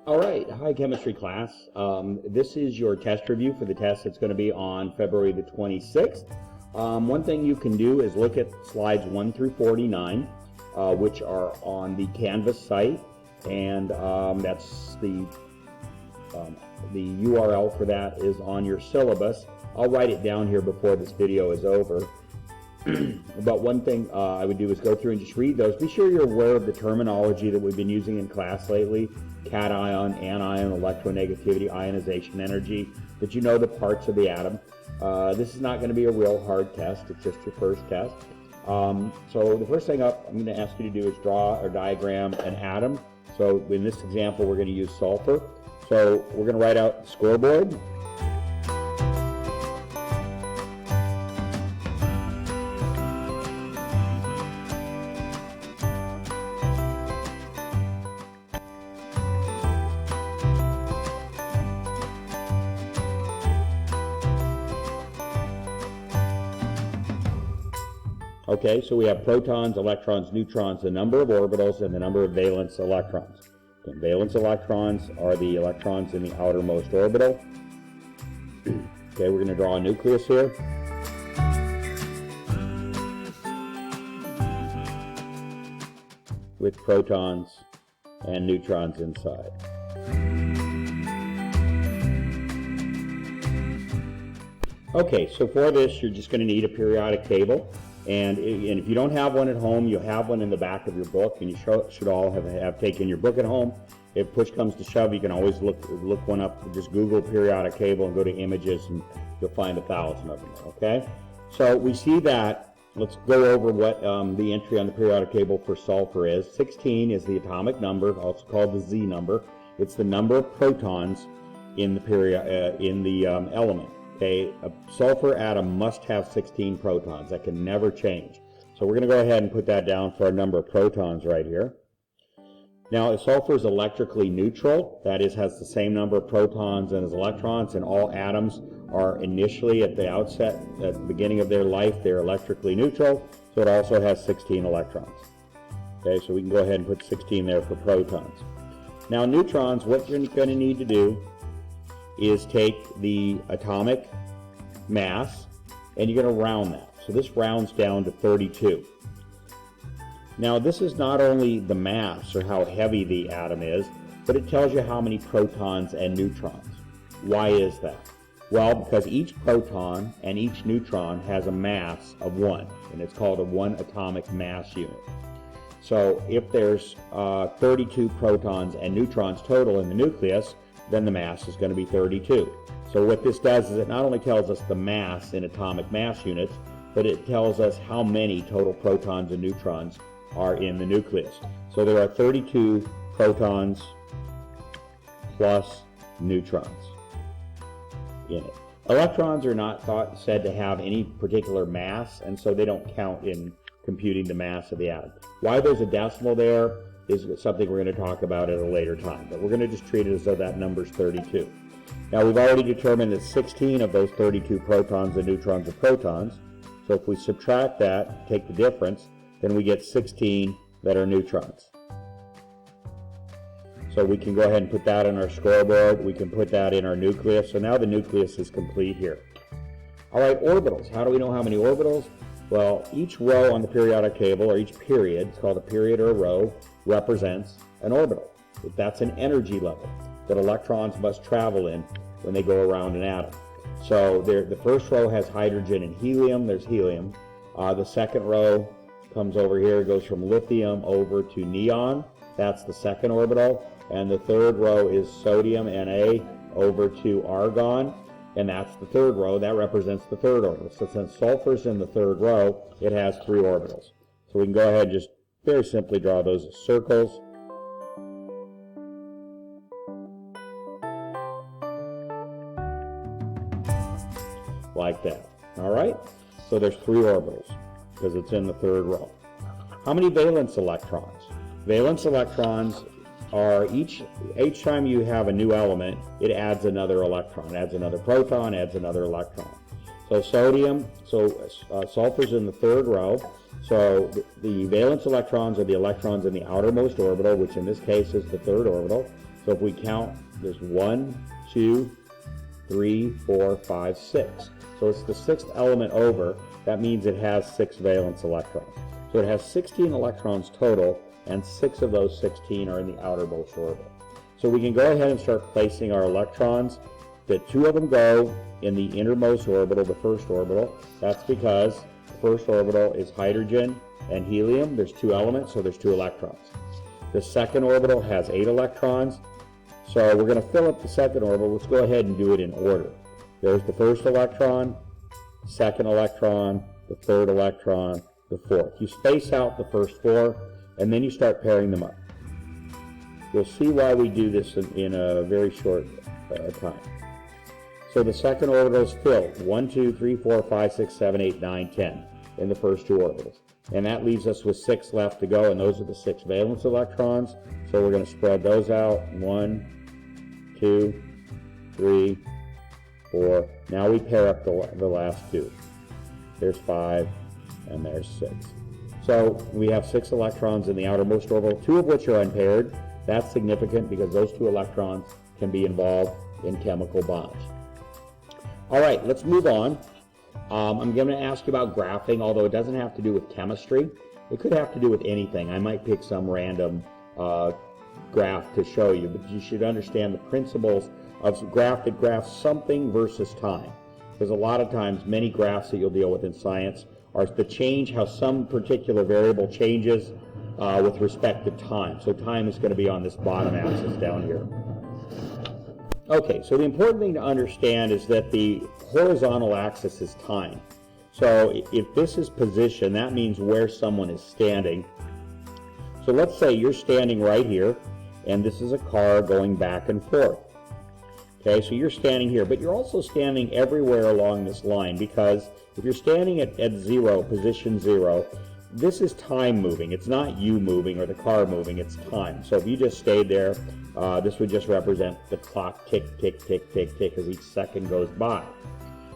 All right, hi chemistry class. This is your test review for the test that's going to be on February the 26th. One thing you can do is look at slides 1 through 49, which are on the Canvas site, and that's the URL for that is on your syllabus. I'll write it down here before this video is over. But one thing I would do is go through and just read those. Be sure you're aware of the terminology that we've been using in class lately: cation, anion, electronegativity, ionization energy, that you know the parts of the atom. This is not going to be a real hard test. It's just your first test. So the first thing up I'm going to ask you to do is draw or diagram an atom. So in this example, we're going to use sulfur. So we're going to write out the scoreboard. Okay, so we have protons, electrons, neutrons, the number of orbitals, and the number of valence electrons. Okay, valence electrons are the electrons in the outermost orbital. Okay, we're going to draw a nucleus here. With protons and neutrons inside. Okay, so for this, you're just going to need a periodic table. And if you don't have one at home, you'll have one in the back of your book, and you should all have taken your book at home. If push comes to shove, you can always look one up. Just Google periodic table and go to images, and you'll find 1,000 of them. Okay, so we see that. Let's go over what the entry on the periodic table for sulfur is. 16 is the atomic number, also called the Z number. It's the number of protons in the element. Okay, a sulfur atom must have 16 protons. That can never change. So we're going to go ahead and put that down for our number of protons right here. Now, if sulfur is electrically neutral, that is, has the same number of protons as electrons, and all atoms are initially at the outset, at the beginning of their life, they're electrically neutral, so it also has 16 electrons. Okay, so we can go ahead and put 16 there for protons. Now, neutrons, what you're going to need to do is take the atomic mass and you're going to round that. So this rounds down to 32. Now this is not only the mass or how heavy the atom is, but it tells you how many protons and neutrons. Why is that? Well, because each proton and each neutron has a mass of 1, and it's called a 1 atomic mass unit. So if there's 32 protons and neutrons total in the nucleus, then the mass is going to be 32. So what this does is it not only tells us the mass in atomic mass units, but it tells us how many total protons and neutrons are in the nucleus. So there are 32 protons plus neutrons in it. Electrons are not said to have any particular mass, and so they don't count in computing the mass of the atom. Why there's a decimal there is something we're going to talk about at a later time, but we're going to just treat it as though that number's 32. Now we've already determined that 16 of those 32 protons and neutrons are protons, so if we subtract that, take the difference, then we get 16 that are neutrons. So we can go ahead and put that in our scoreboard, we can put that in our nucleus, so now the nucleus is complete here. All right, orbitals. How do we know how many orbitals? Well, each row on the periodic table, or each period, it's called a period or a row, represents an orbital. That's an energy level that electrons must travel in when they go around an atom. So the first row has hydrogen and helium. There's helium. The second row comes over here, goes from lithium over to neon. That's the second orbital. And the third row is sodium, Na, over to argon. And that's the third row. That represents the third orbital. So since sulfur's in the third row, it has 3 orbitals. So we can go ahead and just very simply draw those as circles. Like that. All right? So there's 3 orbitals because it's in the third row. How many valence electrons? Valence electrons are each time you have a new element, it adds another electron, adds another proton, adds another electron. So sulfur's in the third row. So the valence electrons are the electrons in the outermost orbital, which in this case is the third orbital. So So if we count, there's 1, 2, 3, 4, 5, 6. So it's the 6th element over. That means it has 6 valence electrons. So it has 16 electrons total, and 6 of those 16 are in the outermost orbital. So we can go ahead and start placing our electrons. The 2 of them go in the innermost orbital, the first orbital. That's because the first orbital is hydrogen and helium. There's 2 elements, so there's 2 electrons. The second orbital has 8 electrons. So we're going to fill up the second orbital. Let's go ahead and do it in order. There's the first electron, second electron, the third electron, the fourth. You space out the first 4, and then you start pairing them up. You'll see why we do this in a very short time. So the second orbital is filled. 1, 2, 3, 4, 5, 6, 7, 8, 9, 10 in the first 2 orbitals. And that leaves us with 6 left to go, and those are the 6 valence electrons. So we're going to spread those out. 1, 2, 3, 4. Now we pair up the last 2. There's 5, and there's 6. So we have 6 electrons in the outermost orbital, 2 of which are unpaired. That's significant because those 2 electrons can be involved in chemical bonds. All right, let's move on. I'm going to ask you about graphing, although it doesn't have to do with chemistry. It could have to do with anything. I might pick some random graph to show you, but you should understand the principles of graph that graphs something versus time. Because a lot of times, many graphs that you'll deal with in science are the change, how some particular variable changes with respect to time. So time is going to be on this bottom axis down here. Okay, so the important thing to understand is that the horizontal axis is time. So if this is position, that means where someone is standing. So let's say you're standing right here, and this is a car going back and forth. Okay, so you're standing here, but you're also standing everywhere along this line, because if you're standing at 0, position 0, this is time moving. It's not you moving or the car moving, it's time. So if you just stayed there, this would just represent the clock tick, tick, tick, tick, tick as each second goes by.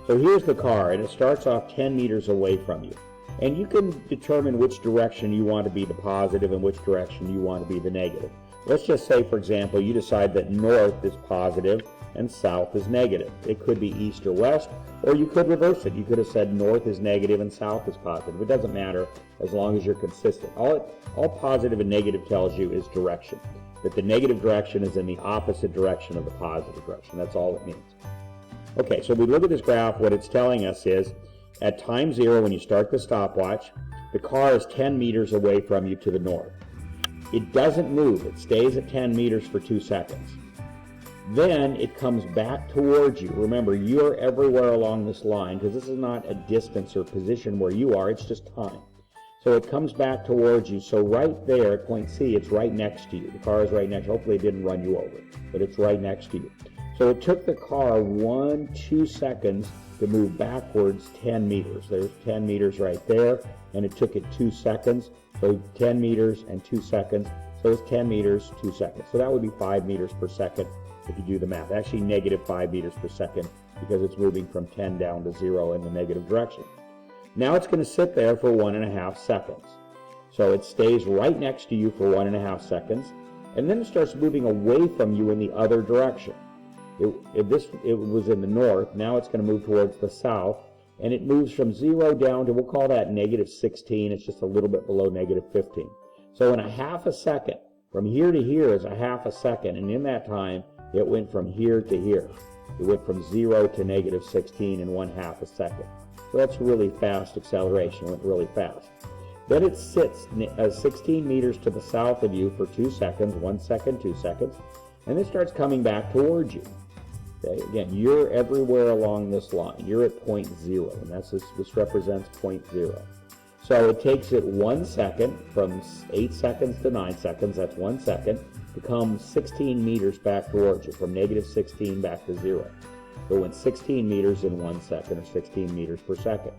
So here's the car, and it starts off 10 meters away from you. And you can determine which direction you want to be the positive and which direction you want to be the negative. Let's just say, for example, you decide that north is positive and south is negative. It could be east or west, or you could reverse it. You could have said north is negative and south is positive. It doesn't matter as long as you're consistent. All positive and negative tells you is direction. That the negative direction is in the opposite direction of the positive direction. That's all it means. Okay, so we look at this graph. What it's telling us is at time 0, when you start the stopwatch, the car is 10 meters away from you to the north. It doesn't move. It stays at 10 meters for 2 seconds. Then it comes back towards you. Remember, you're everywhere along this line because this is not a distance or position where you are. It's just time. So it comes back towards you. So right there at point C, it's right next to you. The car is right next. Hopefully it didn't run you over, but it's right next to you. So it took the car 1-2 seconds to move backwards 10 meters. There's 10 meters right there, and it took it 2 seconds. So 10 meters and 2 seconds. So it's 10 meters, 2 seconds. So that would be 5 meters per second if you do the math. Actually, negative 5 meters per second because it's moving from 10 down to 0 in the negative direction. Now it's going to sit there for 1.5 seconds. So it stays right next to you for 1.5 seconds, and then it starts moving away from you in the other direction. It was in the north. Now it's going to move towards the south, and it moves from 0 down to, we'll call that negative 16. It's just a little bit below negative 15. So in a half a second, from here to here is a half a second, and in that time, it went from here to here. It went from 0 to negative 16 in 1/2 a second. So that's really fast acceleration. It went really fast. Then it sits 16 meters to the south of you for 2 seconds, 1 second, 2 seconds, and it starts coming back towards you. Okay? Again, you're everywhere along this line. You're at point 0, and this represents point 0. So it takes it 1 second, from 8 seconds to 9 seconds, that's 1 second, to come 16 meters back towards you, from negative 16 back to 0. So it went 16 meters in 1 second, or 16 meters per second.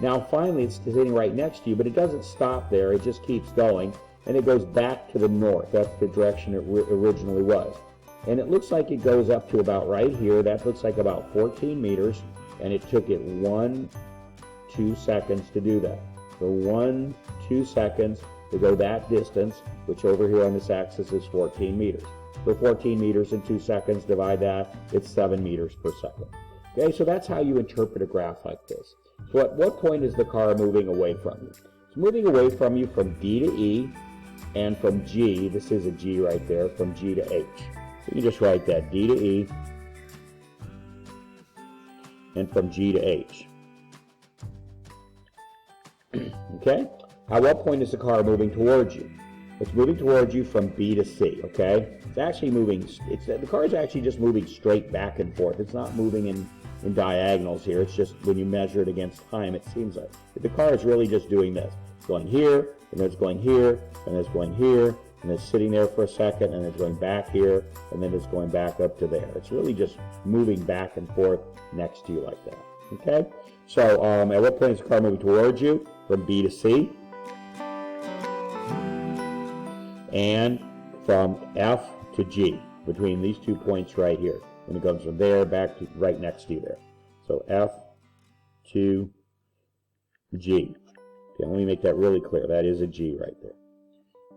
Now finally it's sitting right next to you, but it doesn't stop there, it just keeps going, and it goes back to the north. That's the direction it originally was. And it looks like it goes up to about right here. That looks like about 14 meters, and it took it 1-2 seconds to do that. So 1-2 seconds to go that distance, which over here on this axis is 14 meters. for 14 meters in 2 seconds. Divide that, it's 7 meters per second. Okay, so that's how you interpret a graph like this. So at what point is the car moving away from you? It's moving away from you from D to E, and from G, this is a G right there, from G to H. So you just write that, D to E, and from G to H. Okay? At what point is the car moving towards you? It's moving towards you from B to C, okay? It's actually moving, the car is actually just moving straight back and forth. It's not moving in diagonals here. It's just when you measure it against time, it seems like the car is really just doing this. It's going here, and then it's going here, and then it's going here, and it's sitting there for a second, and it's going back here, and then it's going back up to there. It's really just moving back and forth next to you like that, okay? So at what point is the car moving towards you? From B to C. And from F to G, between these 2 points right here. And it goes from there back to right next to you there. So F to G. Okay, let me make that really clear. That is a G right there.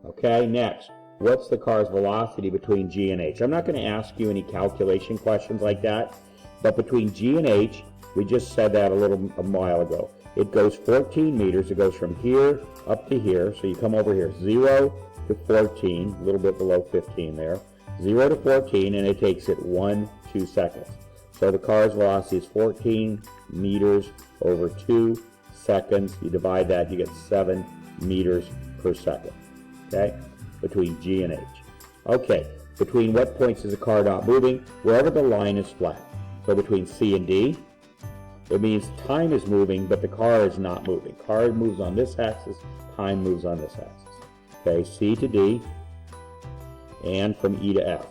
Okay, next, what's the car's velocity between G and H? I'm not going to ask you any calculation questions like that, but between G and H, we just said that a while ago. It goes 14 meters. It goes from here up to here. So you come over here, 0 to 14, a little bit below 15 there. 0 to 14, and it takes it 2 seconds. So the car's velocity is 14 meters over 2 seconds. You divide that, you get 7 meters per second. Okay? Between G and H. Okay, between what points is the car not moving? Wherever the line is flat. So between C and D, it means time is moving, but the car is not moving. Car moves on this axis, time moves on this axis. Okay, C to D, and from E to F.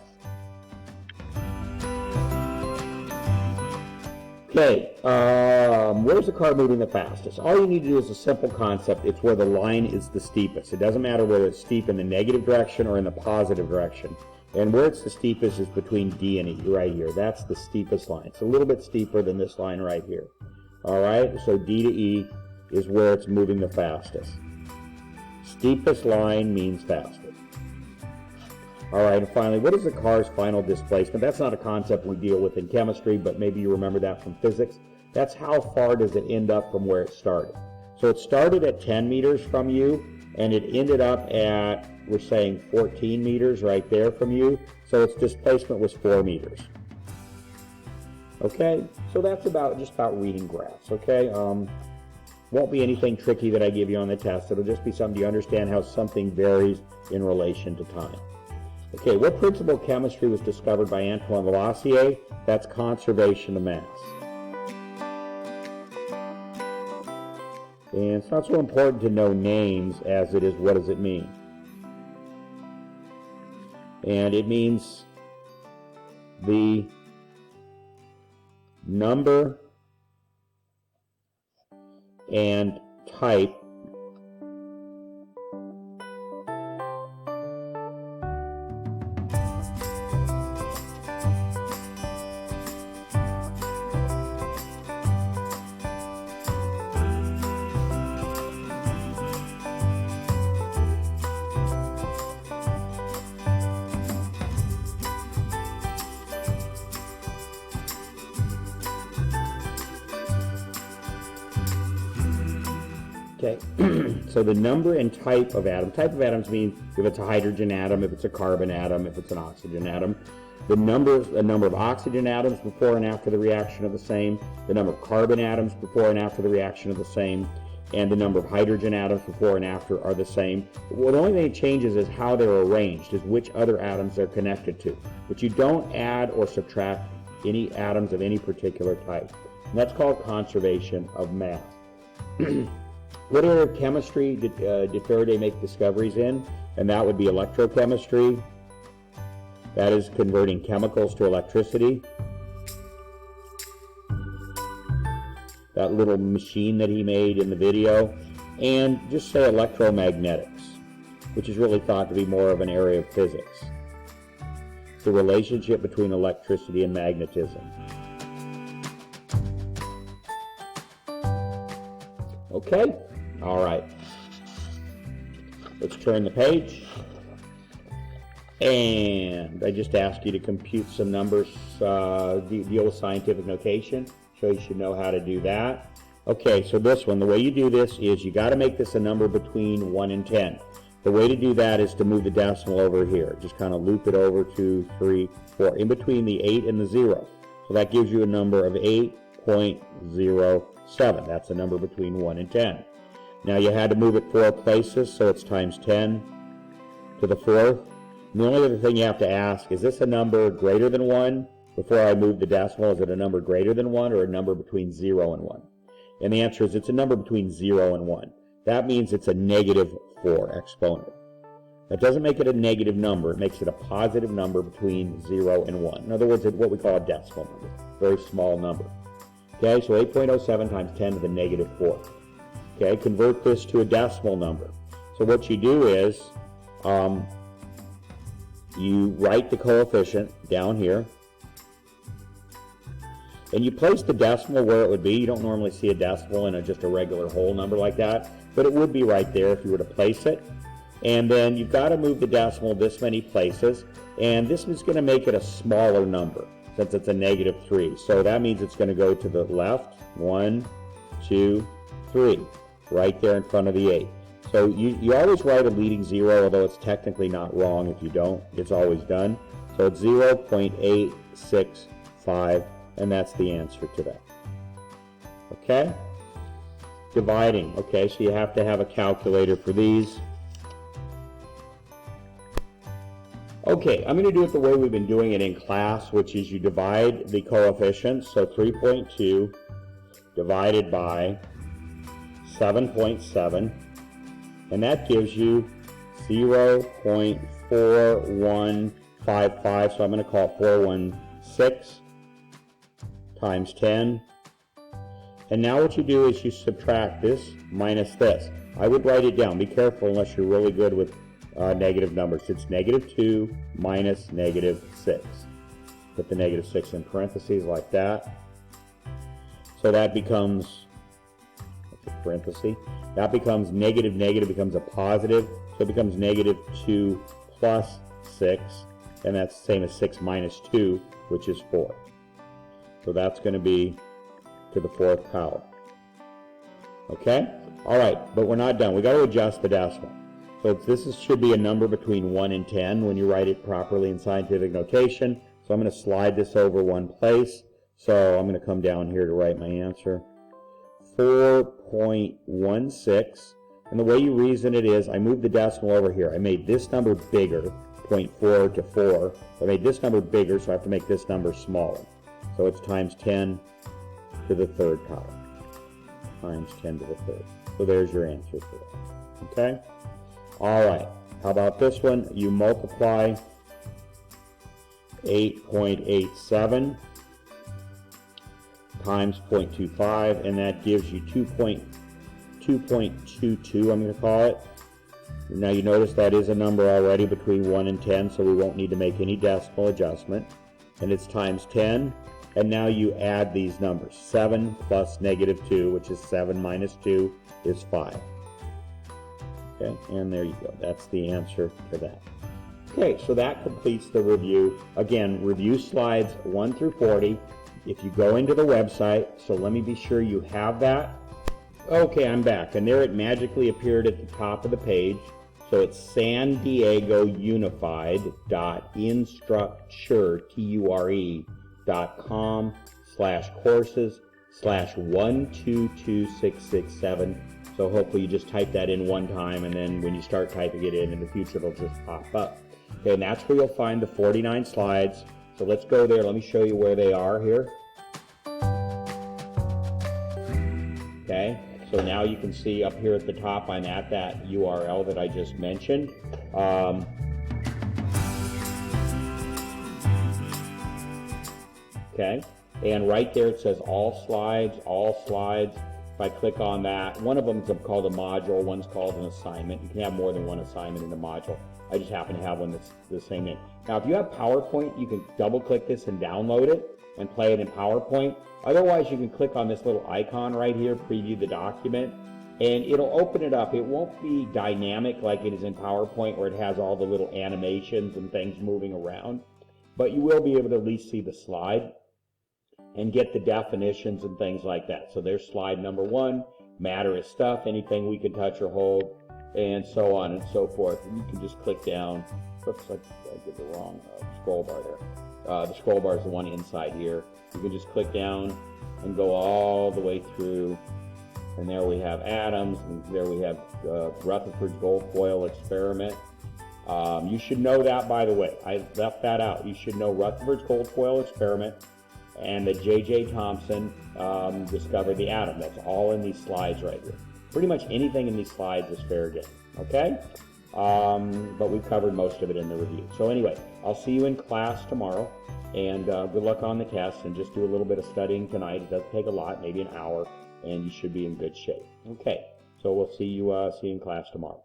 Okay, where's the car moving the fastest? All you need to do is a simple concept. It's where the line is the steepest. It doesn't matter whether it's steep in the negative direction or in the positive direction. And where it's the steepest is between D and E, right here. That's the steepest line. It's a little bit steeper than this line right here. All right, so D to E is where it's moving the fastest. Steepest line means fastest. All right, and finally, what is the car's final displacement? That's not a concept we deal with in chemistry, but maybe you remember that from physics. That's how far does it end up from where it started. So it started at 10 meters from you, and it ended up at, we're saying 14 meters right there from you, so its displacement was 4 meters. Okay, so that's just about reading graphs, okay? Won't be anything tricky that I give you on the test. It'll just be something you understand how something varies in relation to time. Okay, what principle of chemistry was discovered by Antoine Lavoisier? That's conservation of mass. And it's not so important to know names as it is what does it mean. And it means the number and type Okay, so the number and type of atom. Type of atoms means if it's a hydrogen atom, if it's a carbon atom, if it's an oxygen atom. The number of oxygen atoms before and after the reaction are the same. The number of carbon atoms before and after the reaction are the same. And the number of hydrogen atoms before and after are the same. Well, the only thing that changes is how they're arranged, is which other atoms they're connected to. But you don't add or subtract any atoms of any particular type. And that's called conservation of mass. What area of chemistry did Faraday make discoveries in? And that would be electrochemistry. That is converting chemicals to electricity. That little machine that he made in the video. And just say electromagnetics, which is really thought to be more of an area of physics. It's the relationship between electricity and magnetism. Okay? All right. Let's turn the page. And I just asked you to compute some numbers, deal with scientific notation, so you should know how to do that. Okay, so this one, the way you do this is you got to make this a number between 1 and 10. The way to do that is to move the decimal over here. Just kind of loop it over 2, 3, 4, in between the 8 and the 0. So that gives you a number of 8.07. That's a number between 1 and 10. Now you had to move it 4 places, so it's times 10 to the 4th. And the only other thing you have to ask, is this a number greater than 1? Before I move the decimal, is it a number greater than 1 or a number between 0 and 1? And the answer is it's a number between 0 and 1. That means it's a negative 4 exponent. That doesn't make it a negative number. It makes it a positive number between 0 and 1. In other words, it's what we call a decimal number. Very small number. Okay, so 8.07 times 10 to the negative 4. Okay, convert this to a decimal number. So what you do is you write the coefficient down here, and you place the decimal where it would be. You don't normally see a decimal in just a regular whole number like that, but it would be right there if you were to place it. And then you've got to move the decimal this many places, and this is going to make it a smaller number since it's a negative 3. So that means it's going to go to the left, 1, 2, 3, right there in front of the 8. So you always write a leading 0, although it's technically not wrong if you don't. It's always done. So it's 0.865, and that's the answer to that. Okay? Dividing. Okay, so you have to have a calculator for these. Okay, I'm going to do it the way we've been doing it in class, which is you divide the coefficients. So 3.2 divided by 7.7. And that gives you 0.4155, so I'm going to call it 416 times 10. And now what you do is you subtract this minus this. I would write it down. Be careful unless you're really good with negative numbers. It's negative 2 minus negative 6. Put the negative 6 in parentheses like that. So that becomes, that's a parenthesis. That becomes negative, negative becomes a positive, so it becomes negative 2 plus 6, and that's the same as 6 minus 2, which is 4. So that's going to be to the 4th power. Okay? All right, but we're not done. We've got to adjust the decimal. So this should be a number between 1 and 10 when you write it properly in scientific notation. So I'm going to slide this over one place. So I'm going to come down here to write my answer. 4.16, and the way you reason it is, I moved the decimal over here. I made this number bigger, 0.4 to 4. I made this number bigger, so I have to make this number smaller. So it's times 10 to the 3rd power. Times 10 to the 3rd. So there's your answer for that. Okay? All right. How about this one? You multiply 8.87 times 0.25, and that gives you 2.22, I'm going to call it. Now you notice that is a number already between 1 and 10, so we won't need to make any decimal adjustment. And it's times 10, and now you add these numbers. 7 plus negative 2, which is 7 minus 2, is 5. Okay, and there you go. That's the answer to that. Okay, so that completes the review. Again, review slides 1 through 40. If you go into the website, so let me be sure you have that. Okay, I'm back, and there it magically appeared at the top of the page. So it's sandiegounified.instructure.com/courses/122667. So hopefully you just type that in one time, and then when you start typing it in the future, it'll just pop up. Okay, and that's where you'll find the 49 slides. So let's go there. Let me show you where they are here. Okay, so now you can see up here at the top, I'm at that URL that I just mentioned. Okay, and right there it says all slides, all slides. If I click on that, one of them is called a module, one's called an assignment. You can have more than one assignment in a module. I just happen to have one that's the same name. Now, if you have PowerPoint, you can double-click this and download it and play it in PowerPoint. Otherwise, you can click on this little icon right here, preview the document, and it'll open it up. It won't be dynamic like it is in PowerPoint where it has all the little animations and things moving around, but you will be able to at least see the slide and get the definitions and things like that. So there's slide number 1, matter is stuff, anything we can touch or hold, and so on and so forth. And you can just click down. Looks like I did the wrong scroll bar there. The scroll bar is the one inside here. You can just click down and go all the way through. And there we have atoms, and there we have Rutherford's gold foil experiment. You should know that, by the way. I left that out. You should know Rutherford's gold foil experiment and that J.J. Thomson discovered the atom. That's all in these slides right here. Pretty much anything in these slides is fair game, okay? But we've covered most of it in the review. So anyway, I'll see you in class tomorrow, and good luck on the test, and just do a little bit of studying tonight. It does take a lot, maybe an hour, and you should be in good shape. Okay, so we'll see you in class tomorrow.